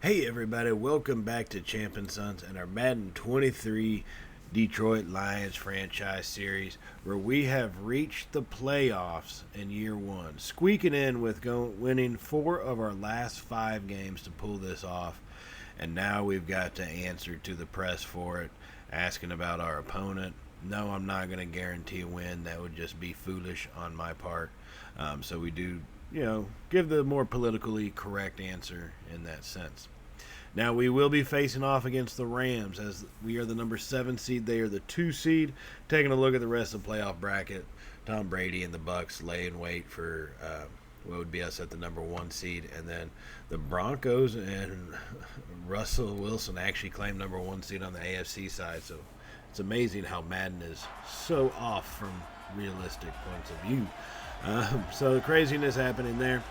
Hey everybody, welcome back to Champ & Sons and our Madden 23 Detroit Lions franchise series, where we have reached the playoffs in year one, squeaking in with winning 4 of our last 5 games to pull this off. And now we've got to answer to the press for it, asking about our opponent. No, I'm not going to guarantee a win. That would just be foolish on my part. So we do, give the more politically correct answer in that sense. Now, we will be facing off against the Rams, as we are the number 7 seed. They are the 2 seed. Taking a look at the rest of the playoff bracket, Tom Brady and the Bucs lay in wait for what would be us at the number 1 seed. And then the Broncos and Russell Wilson actually claimed number 1 seed on the AFC side. So it's amazing how Madden is so off from realistic points of view. So the craziness happening there.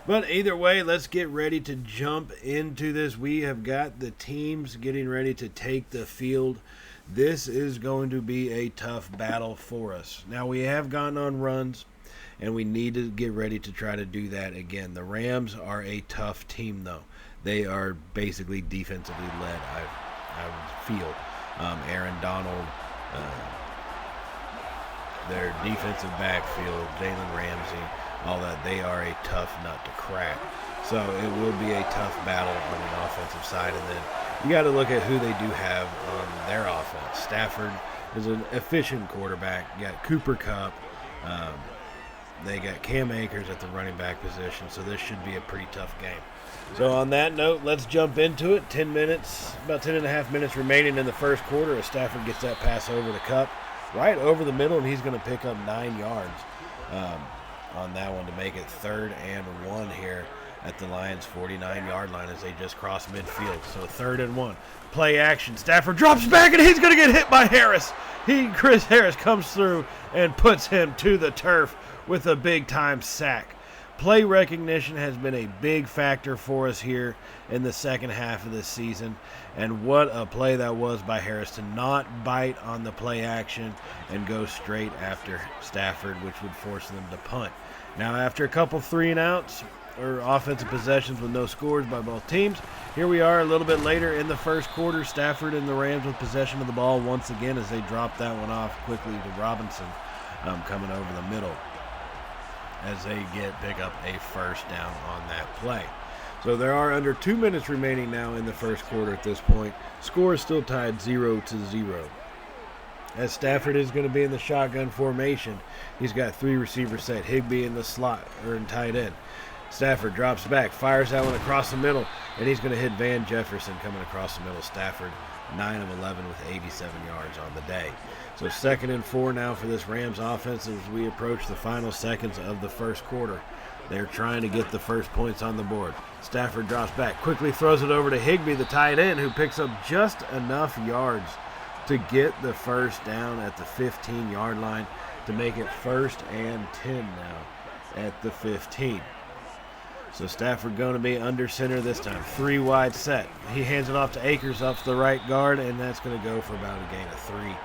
But either way, let's get ready to jump into this. We have got the teams getting ready to take the field. This is going to be a tough battle for us. Now, we have gone on runs, and we need to get ready to try to do that again. The Rams are a tough team, though. They are basically defensively led, I would feel. Aaron Donald, their defensive backfield, Jalen Ramsey, all that, they are a tough nut to crack. So it will be a tough battle on the offensive side. And then you got to look at who they do have on their offense. Stafford is an efficient quarterback. You got Cooper Kupp. They got Cam Akers at the running back position. So this should be a pretty tough game. So on that note, let's jump into it. 10 minutes, about 10 and a half minutes remaining in the first quarter as Stafford gets that pass over to Kupp, right over the middle, and he's going to pick up 9 yards. On that one to make it 3rd and 1 here at the Lions' 49-yard line as they just cross midfield. So 3rd and 1. Play action. Stafford drops back, and he's going to get hit by Harris. Chris Harris comes through and puts him to the turf with a big-time sack. Play recognition has been a big factor for us here in the second half of this season. And what a play that was by Harris to not bite on the play action and go straight after Stafford, which would force them to punt. Now, after a couple 3-and-outs or offensive possessions with no scores by both teams, here we are a little bit later in the first quarter. Stafford and the Rams with possession of the ball once again as they drop that one off quickly to Robinson coming over the middle, as they pick up a first down on that play. So there are under 2 minutes remaining now in the first quarter at this point. Score is still tied 0-0. As Stafford is going to be in the shotgun formation, he's got 3 receivers set. Higbee in the slot, or in tight end. Stafford drops back, fires that one across the middle, and he's going to hit Van Jefferson coming across the middle. Stafford, 9 of 11 with 87 yards on the day. So 2nd and 4 now for this Rams offense as we approach the final seconds of the first quarter. They're trying to get the first points on the board. Stafford drops back, quickly throws it over to Higbee, the tight end, who picks up just enough yards to get the first down at the 15-yard line to make it 1st and 10 now at the 15. So Stafford going to be under center this time. 3 wide set. He hands it off to Akers off the right guard, and that's going to go for about a gain of 3.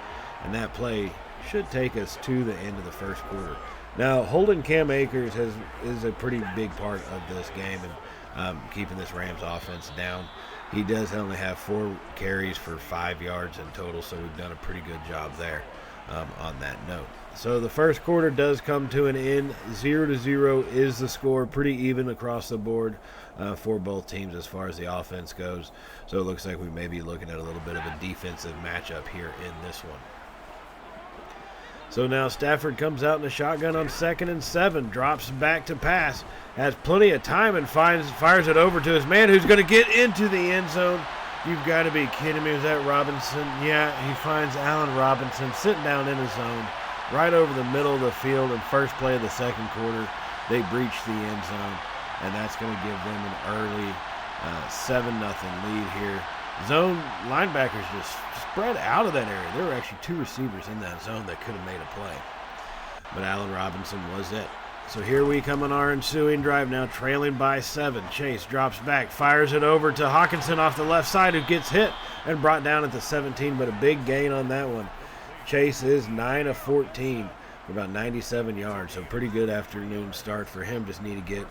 And that play should take us to the end of the first quarter. Now, holding Cam Akers is a pretty big part of this game and keeping this Rams offense down. He does only have 4 carries for 5 yards in total, so we've done a pretty good job there on that note. So the first quarter does come to an end. 0-0 is the score, pretty even across the board for both teams as far as the offense goes. So it looks like we may be looking at a little bit of a defensive matchup here in this one. So now Stafford comes out in the shotgun on 2nd and 7, drops back to pass, has plenty of time and fires it over to his man who's going to get into the end zone. You've got to be kidding me. Was that Robinson? Yeah, he finds Allen Robinson sitting down in his zone right over the middle of the field in first play of the second quarter. They breach the end zone, and that's going to give them an early 7-0 lead here. Zone linebackers just spread out of that area. There were actually 2 receivers in that zone that could have made a play. But Allen Robinson was it. So here we come on our ensuing drive now, trailing by 7. Chase drops back, fires it over to Hawkinson off the left side, who gets hit and brought down at the 17, but a big gain on that one. Chase is 9 of 14 for about 97 yards, so pretty good afternoon start for him. Just need to get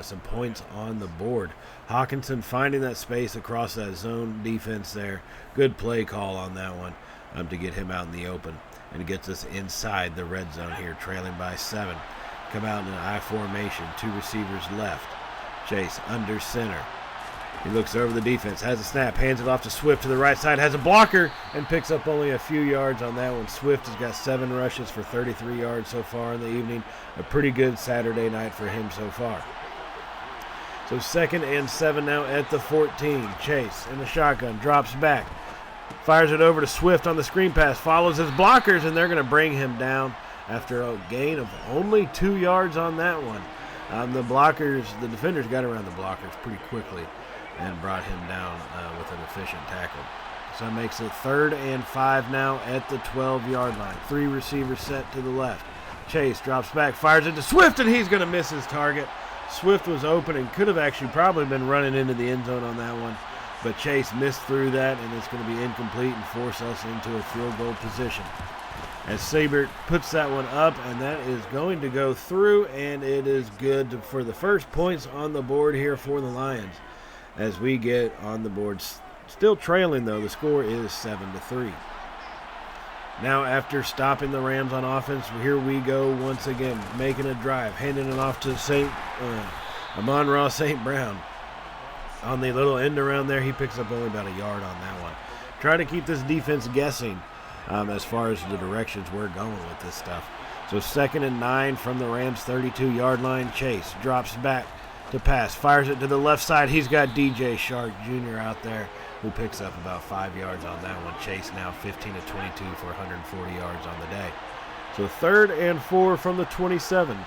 some points on the board. Hawkinson finding that space across that zone defense there. Good play call on that one to get him out in the open. And gets us inside the red zone here, trailing by 7. Come out in an I formation, 2 receivers left. Chase under center. He looks over the defense, has a snap, hands it off to Swift to the right side, has a blocker, and picks up only a few yards on that one. Swift has got 7 rushes for 33 yards so far in the evening. A pretty good Saturday night for him so far. So 2nd and 7 now at the 14. Chase in the shotgun, drops back, fires it over to Swift on the screen pass, follows his blockers, and they're going to bring him down after a gain of only 2 yards on that one. The defenders got around the blockers pretty quickly and brought him down with an efficient tackle. So it makes it 3rd and 5 now at the 12-yard line. 3 receivers set to the left. Chase drops back, fires it to Swift, and he's going to miss his target. Swift was open and could have actually probably been running into the end zone on that one, but Chase missed through that, and it's going to be incomplete and force us into a field goal position. As Sabert puts that one up, and that is going to go through, and it is good for the first points on the board here for the Lions. As we get on the board, still trailing though, the score is 7-3. Now after stopping the Rams on offense, here we go once again, making a drive, handing it off to Amon-Ra St. Brown. On the little end around there, he picks up only about a yard on that one. Trying to keep this defense guessing as far as the directions we're going with this stuff. So 2nd and 9 from the Rams 32-yard line. Chase drops back to pass, fires it to the left side. He's got DJ Shark Jr. out there who picks up about 5 yards on that one. Chase now 15 of 22 for 140 yards on the day. So 3rd and 4 from the 27.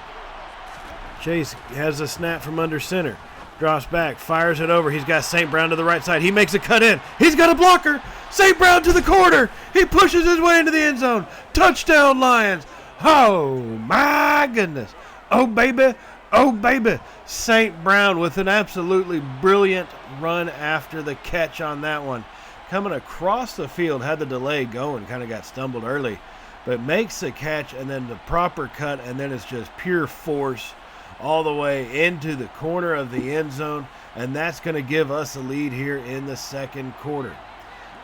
Chase has a snap from under center. Drops back, fires it over. He's got St. Brown to the right side. He makes a cut in. He's got a blocker. St. Brown to the corner. He pushes his way into the end zone. Touchdown, Lions. Oh, my goodness. Oh, baby. Oh, baby. St. Brown with an absolutely brilliant run after the catch on that one. Coming across the field, had the delay going, kind of got stumbled early, but makes the catch and then the proper cut, and then it's just pure force all the way into the corner of the end zone, and that's going to give us a lead here in the second quarter.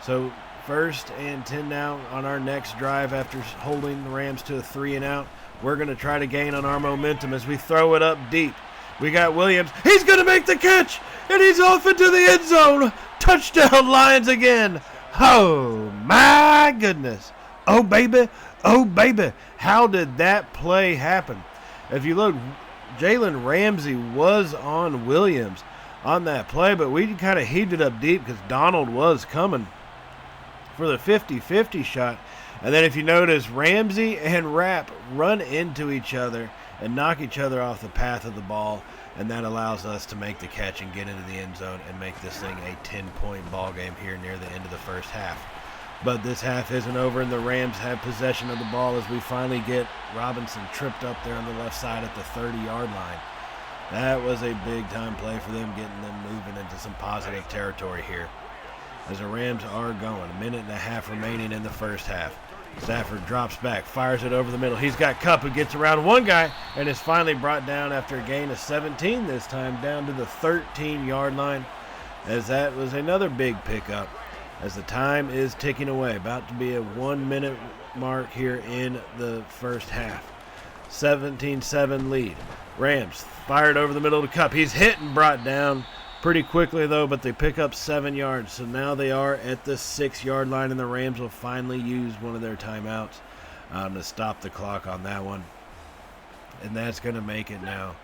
So 1st and 10 now on our next drive after holding the Rams to a 3-and-out. We're going to try to gain on our momentum as we throw it up deep. We got Williams. He's going to make the catch, and he's off into the end zone. Touchdown, Lions again. Oh, my goodness. Oh, baby. Oh, baby. How did that play happen? If you look, Jalen Ramsey was on Williams on that play, but we kind of heaved it up deep because Donald was coming for the 50-50 shot. And then if you notice, Ramsey and Rapp run into each other and knock each other off the path of the ball, and that allows us to make the catch and get into the end zone and make this thing a 10-point ball game here near the end of the first half. But this half isn't over, and the Rams have possession of the ball as we finally get Robinson tripped up there on the left side at the 30-yard line. That was a big-time play for them, getting them moving into some positive territory here. As the Rams are going, 1.5 minutes remaining in the first half. Stafford drops back, fires it over the middle. He's got Kupp who gets around one guy and is finally brought down after a gain of 17 this time, down to the 13-yard line, as that was another big pickup as the time is ticking away. About to be a 1-minute mark here in the first half. 17-7 lead. Rams fired over the middle to Kupp. He's hit and brought down pretty quickly, though, but they pick up 7 yards. So now they are at the 6-yard line, and the Rams will finally use one of their timeouts to stop the clock on that one. And that's going to make it now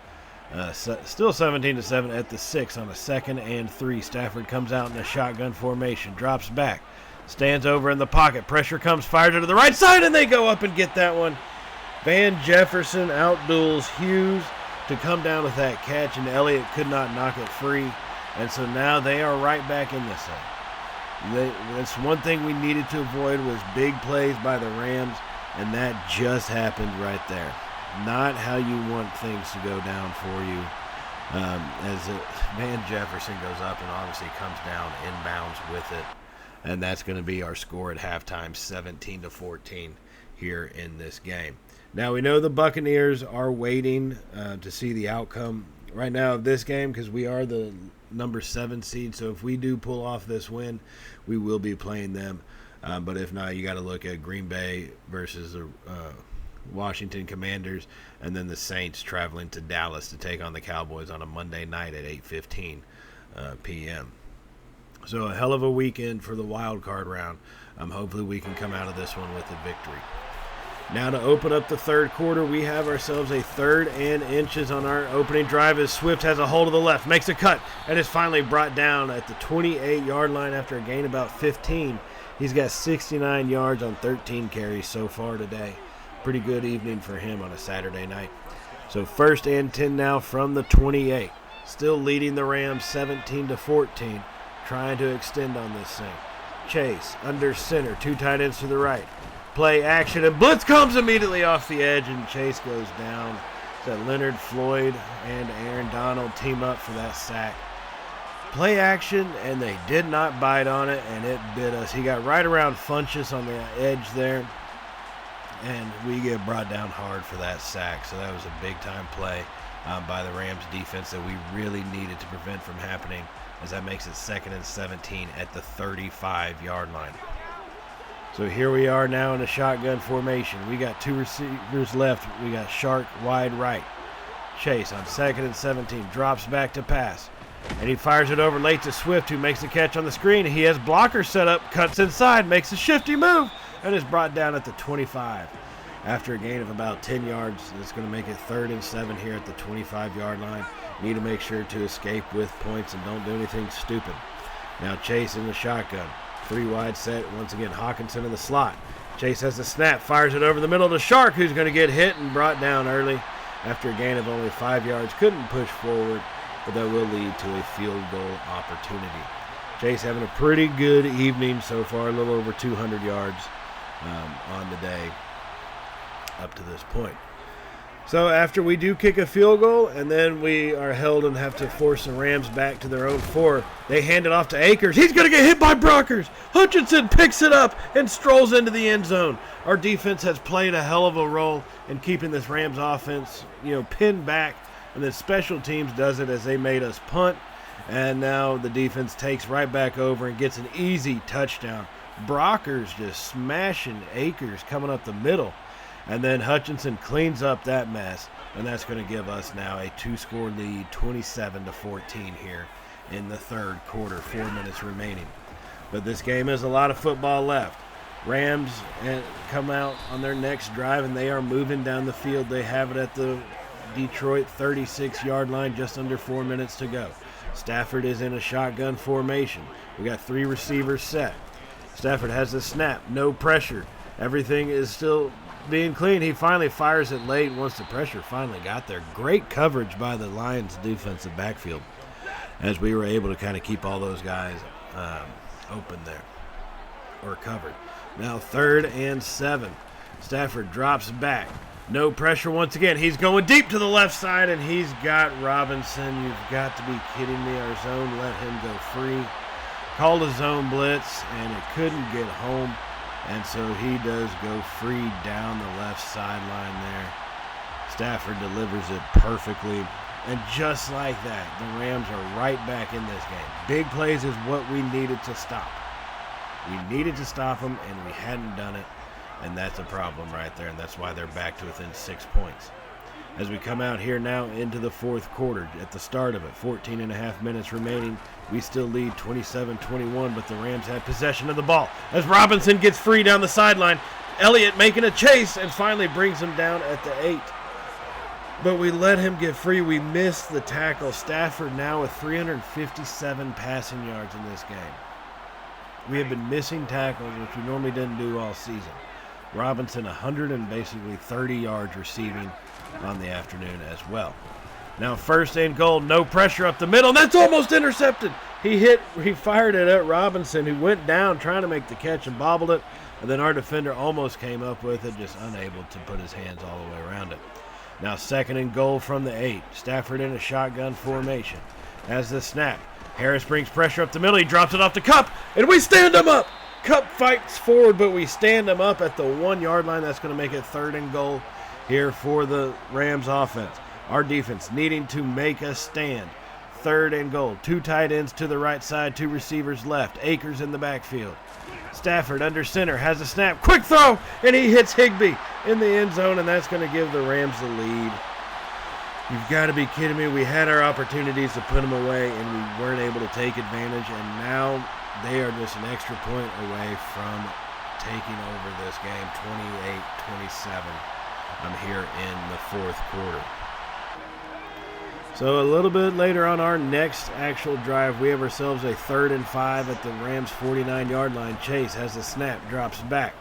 still 17-7 at the 6 on a 2nd and 3. Stafford comes out in a shotgun formation, drops back, stands over in the pocket. Pressure comes, fires it to the right side, and they go up and get that one. Van Jefferson outduels Hughes to come down with that catch, and Elliott could not knock it free. And so now they are right back in this thing. That's one thing we needed to avoid, was big plays by the Rams, and that just happened right there. Not how you want things to go down for you. Van Jefferson goes up and obviously comes down inbounds with it. And that's going to be our score at halftime, 17-14 here in this game. Now we know the Buccaneers are waiting to see the outcome right now of this game, because we are the number 7 seed. So if we do pull off this win, we will be playing them. But if not, you got to look at Green Bay versus the Washington Commanders, and then the Saints traveling to Dallas to take on the Cowboys on a Monday night at 8:15 p.m. So a hell of a weekend for the wild card round. Hopefully we can come out of this one with a victory. Now to open up the third quarter, we have ourselves a 3rd and inches on our opening drive as Swift has a hold of the left, makes a cut, and is finally brought down at the 28-yard line after a gain about 15. He's got 69 yards on 13 carries so far today. Pretty good evening for him on a Saturday night. So 1st and 10 now from the 28. Still leading the Rams 17-14. Trying to extend on this thing. Chase under center. 2 tight ends to the right. Play action, and blitz comes immediately off the edge, and Chase goes down. So Leonard Floyd and Aaron Donald team up for that sack. Play action, and they did not bite on it, and it bit us. He got right around Funchess on the edge there, and we get brought down hard for that sack. So that was a big-time play by the Rams defense that we really needed to prevent from happening, as that makes it 2nd and 17 at the 35-yard line. So here we are now in a shotgun formation. We got 2 receivers left. We got Shark wide right. Chase on 2nd and 17 drops back to pass. And he fires it over late to Swift, who makes the catch on the screen. He has blockers set up, cuts inside, makes a shifty move, and is brought down at the 25. After a gain of about 10 yards, it's going to make it 3rd and 7 here at the 25-yard line. Need to make sure to escape with points and don't do anything stupid. Now Chase in the shotgun. 3 wide set. Once again, Hawkinson in the slot. Chase has the snap, fires it over the middle to Shark, who's going to get hit and brought down early after a gain of only 5 yards. Couldn't push forward, but that will lead to a field goal opportunity. Chase having a pretty good evening so far, a little over 200 yards on the day up to this point. So after we do kick a field goal, and then we are held and have to force the Rams back to their own 4, they hand it off to Akers. He's going to get hit by Brockers. Hutchinson picks it up and strolls into the end zone. Our defense has played a hell of a role in keeping this Rams offense, pinned back. And then special teams does it as they made us punt. And now the defense takes right back over and gets an easy touchdown. Brockers just smashing Akers coming up the middle. And then Hutchinson cleans up that mess. And that's going to give us now a 2-score lead, 27-14 here in the third quarter, 4 minutes remaining. But this game has a lot of football left. Rams come out on their next drive, and they are moving down the field. They have it at the Detroit 36-yard line, just under 4 minutes to go. Stafford is in a shotgun formation. We got 3 receivers set. Stafford has the snap, no pressure. Everything is still being clean. He finally fires it late once the pressure finally got there. Great coverage by the Lions defensive backfield as we were able to kind of keep all those guys open there or covered. Now 3rd and 7. Stafford drops back. No pressure once again. He's going deep to the left side, and he's got Robinson. You've got to be kidding me. Our zone let him go free. Called a zone blitz, and it couldn't get home. And so he does go free down the left sideline there. Stafford delivers it perfectly. And just like that, the Rams are right back in this game. Big plays is what we needed to stop. We needed to stop them, and we hadn't done it. And that's a problem right there, and that's why they're back to within 6 points. As we come out here now into the fourth quarter, at the start of it, 14 and a half minutes remaining, we still lead 27-21, but the Rams have possession of the ball. As Robinson gets free down the sideline, Elliott making a chase and finally brings him down at the 8. But we let him get free. We missed the tackle. Stafford now with 357 passing yards in this game. We have been missing tackles, which we normally didn't do all season. Robinson 130 yards receiving on the afternoon as well. Now 1st and goal, no pressure up the middle, and that's almost intercepted. He fired it at Robinson, who went down trying to make the catch and bobbled it, and then our defender almost came up with it, just unable to put his hands all the way around it. Now 2nd and goal from the 8. Stafford in a shotgun formation. As the snap, Harris brings pressure up the middle. He drops it off to Kupp, and we stand him up. Kupp fights forward, but we stand him up at the 1-yard line. That's going to make it 3rd and goal here for the Rams offense. Our defense needing to make a stand. 3rd and goal. 2 tight ends to the right side, 2 receivers left. Akers in the backfield. Stafford under center, has a snap. Quick throw, and he hits Higbee in the end zone, and that's going to give the Rams the lead. You've got to be kidding me. We had our opportunities to put them away, and we weren't able to take advantage, and now they are just an extra point away from taking over this game, 28-27. I'm here in the 4th quarter. So a little bit later on our next actual drive, we have ourselves a 3rd and 5 at the Rams' 49-yard line. Chase has the snap, drops back.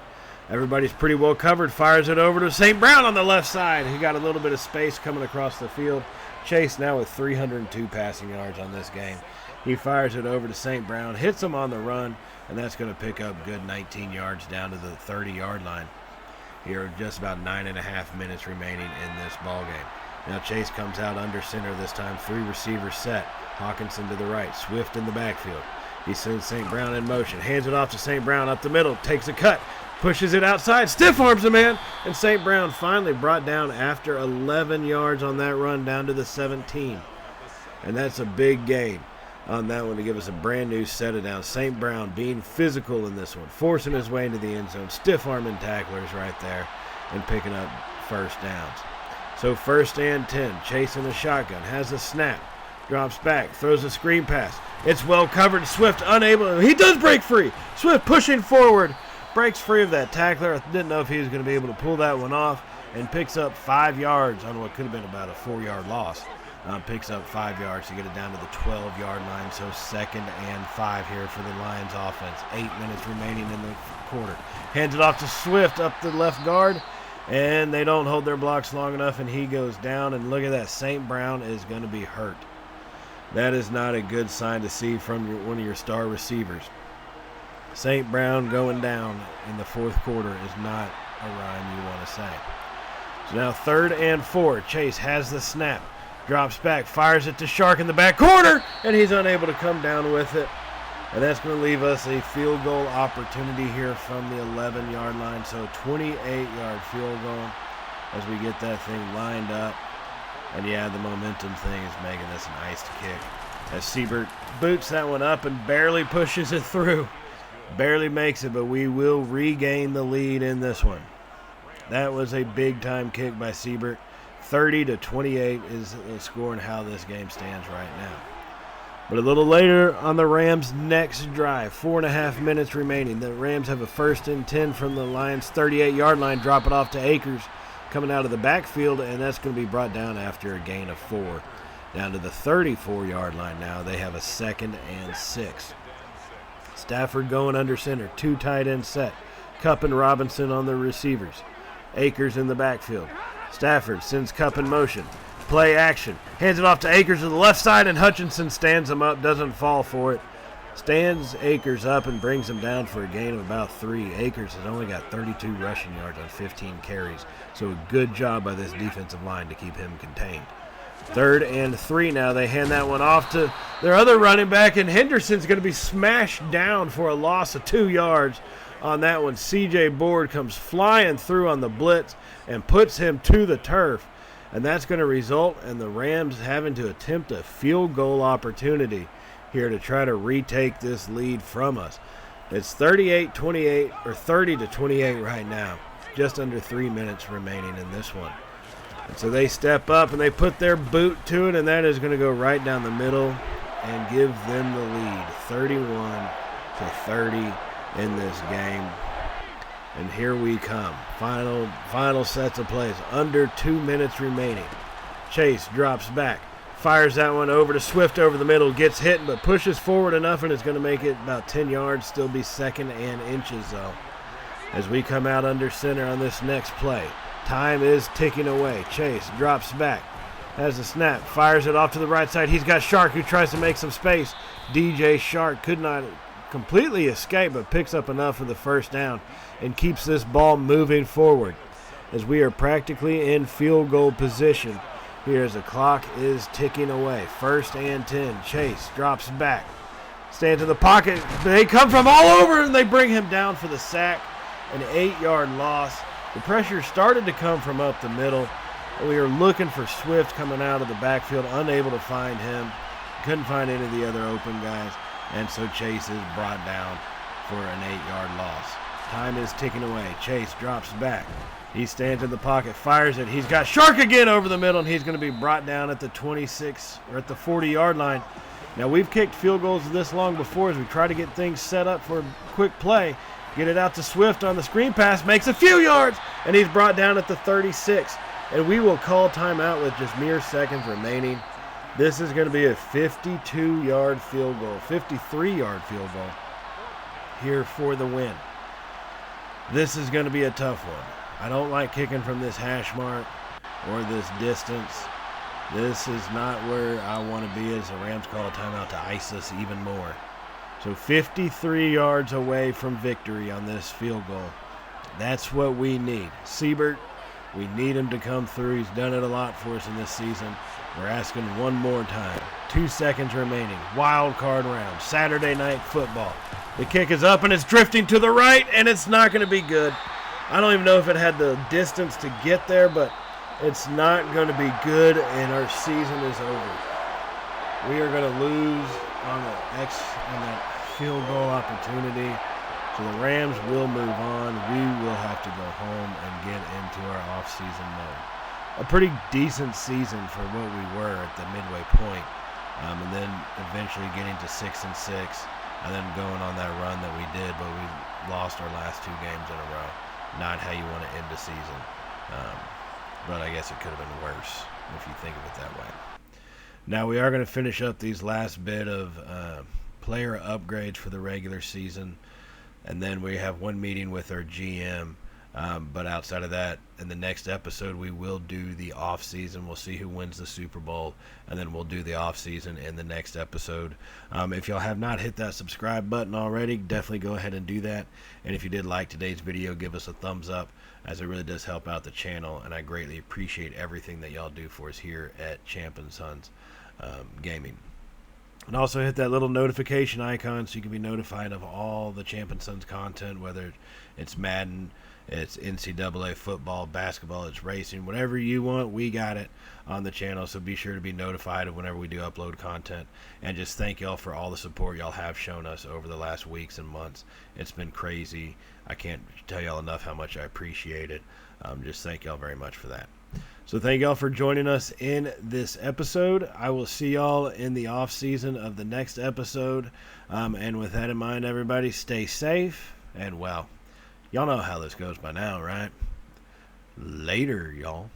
Everybody's pretty well covered, fires it over to St. Brown on the left side. He got a little bit of space coming across the field. Chase now with 302 passing yards on this game. He fires it over to St. Brown, hits him on the run, and that's going to pick up good 19 yards down to the 30-yard line. Here, just about 9.5 minutes remaining in this ball game. Now Chase comes out under center this time, 3 receivers set. Hawkinson to the right, Swift in the backfield. He sends St. Brown in motion, hands it off to St. Brown up the middle, takes a cut, pushes it outside, stiff arms the man, and St. Brown finally brought down after 11 yards on that run down to the 17. And that's a big gain on that one to give us a brand new set it down. St. Brown being physical in this one, forcing his way into the end zone, stiff arming tacklers right there, and picking up first downs. So 1st and 10, chasing the shotgun, has a snap, drops back, throws a screen pass. It's well covered, Swift unable, he does break free. Swift pushing forward, breaks free of that tackler. I didn't know if he was going to be able to pull that one off, and picks up 5 yards on what could have been about a 4-yard loss. Picks up 5 yards to get it down to the 12-yard line. So 2nd and 5 here for the Lions offense. 8 minutes remaining in the quarter. Hands it off to Swift up the left guard, and they don't hold their blocks long enough, and he goes down. And look at that, St. Brown is going to be hurt. That is not a good sign to see from one of your star receivers. St. Brown going down in the 4th quarter is not a rhyme you want to say. So now 3rd and 4. Chase has the snap. Drops back, fires it to Shark in the back corner, and he's unable to come down with it. And that's going to leave us a field goal opportunity here from the 11-yard line. So 28-yard field goal as we get that thing lined up. And yeah, the momentum thing is making this an iced kick. As Siebert boots that one up and barely pushes it through. Barely makes it, but we will regain the lead in this one. That was a big-time kick by Siebert. 30-28 is the score and how this game stands right now. But a little later on the Rams' next drive, 4.5 minutes remaining. The Rams have a 1st and 10 from the Lions' 38-yard line, drop it off to Akers coming out of the backfield, and that's going to be brought down after a gain of 4. Down to the 34-yard line now. They have a 2nd and 6. Stafford going under center, 2 tight ends set. Kupp and Robinson on the receivers. Akers in the backfield. Stafford sends Kupp in motion. Play action. Hands it off to Akers to the left side, and Hutchinson stands him up, doesn't fall for it. Stands Akers up and brings him down for a gain of about 3. Akers has only got 32 rushing yards on 15 carries, so a good job by this defensive line to keep him contained. 3rd and 3 now. They hand that one off to their other running back, and Henderson's going to be smashed down for a loss of 2 yards. On that one, C.J. Board comes flying through on the blitz and puts him to the turf. And that's going to result in the Rams having to attempt a field goal opportunity here to try to retake this lead from us. It's 38-28 or 30-28 right now. Just under 3 minutes remaining in this one. And so they step up and they put their boot to it, and that is going to go right down the middle and give them the lead, 31-30 in this game. And here we come. Final sets of plays. Under 2 minutes remaining. Chase drops back. Fires that one over to Swift over the middle. Gets hit, but pushes forward enough, and it's going to make it about 10 yards. Still be 2nd and inches, though. As we come out under center on this next play. Time is ticking away. Chase drops back. Has a snap. Fires it off to the right side. He's got Shark who tries to make some space. DJ Shark could not completely escape, but picks up enough for the first down and keeps this ball moving forward as we are practically in field goal position here as the clock is ticking away. 1st and 10. Chase drops back, stands in the pocket. They come from all over and they bring him down for the sack. An 8-yard loss. The pressure started to come from up the middle, We were looking for Swift coming out of the backfield, unable to find him. Couldn't find any of the other open guys. And so Chase is brought down for an 8-yard loss. Time is ticking away. Chase drops back. He stands in the pocket, fires it. He's got Shark again over the middle, and he's going to be brought down at the 26 or at the 40-yard line. Now, we've kicked field goals this long before as we try to get things set up for a quick play. Get it out to Swift on the screen pass, makes a few yards, and he's brought down at the 36. And we will call timeout with just mere seconds remaining. This is going to be a 52-yard field goal, 53-yard field goal here for the win. This is going to be a tough one. I don't like kicking from this hash mark or this distance. This is not where I want to be as the Rams call a timeout to ice us even more. So 53 yards away from victory on this field goal. That's what we need. Siebert, we need him to come through. He's done it a lot for us in this season. We're asking one more time. 2 seconds remaining. Wild card round. Saturday night football. The kick is up and it's drifting to the right, and it's not going to be good. I don't even know if it had the distance to get there, but it's not going to be good, and our season is over. We are going to lose on that field goal opportunity. So the Rams will move on. We will have to go home and get into our off-season mode. A pretty decent season for what we were at the midway point, and then eventually getting to 6-6, and then going on that run that we did, but we lost our last 2 games in a row. Not how you want to end the season, but I guess it could have been worse if you think of it that way. Now we are going to finish up these last bit of player upgrades for the regular season, and then we have one meeting with our GM. But outside of that, in the next episode, we will do the off season. We'll see who wins the Super Bowl, and then we'll do the off season in the next episode. If y'all have not hit that subscribe button already, definitely go ahead and do that. And if you did like today's video, give us a thumbs up, as it really does help out the channel, and I greatly appreciate everything that y'all do for us here at Champ & Sons Gaming. And also hit that little notification icon so you can be notified of all the Champ & Sons content, whether it's Madden, it's NCAA football, basketball, it's racing, whatever you want, we got it on the channel. So be sure to be notified of whenever we do upload content. And just thank y'all for all the support y'all have shown us over the last weeks and months. It's been crazy. I can't tell y'all enough how much I appreciate it. Just thank y'all very much for that. So thank y'all for joining us in this episode. I will see y'all in the off season of the next episode. And with that in mind, everybody, stay safe and well. Y'all know how this goes by now, right? Later, y'all.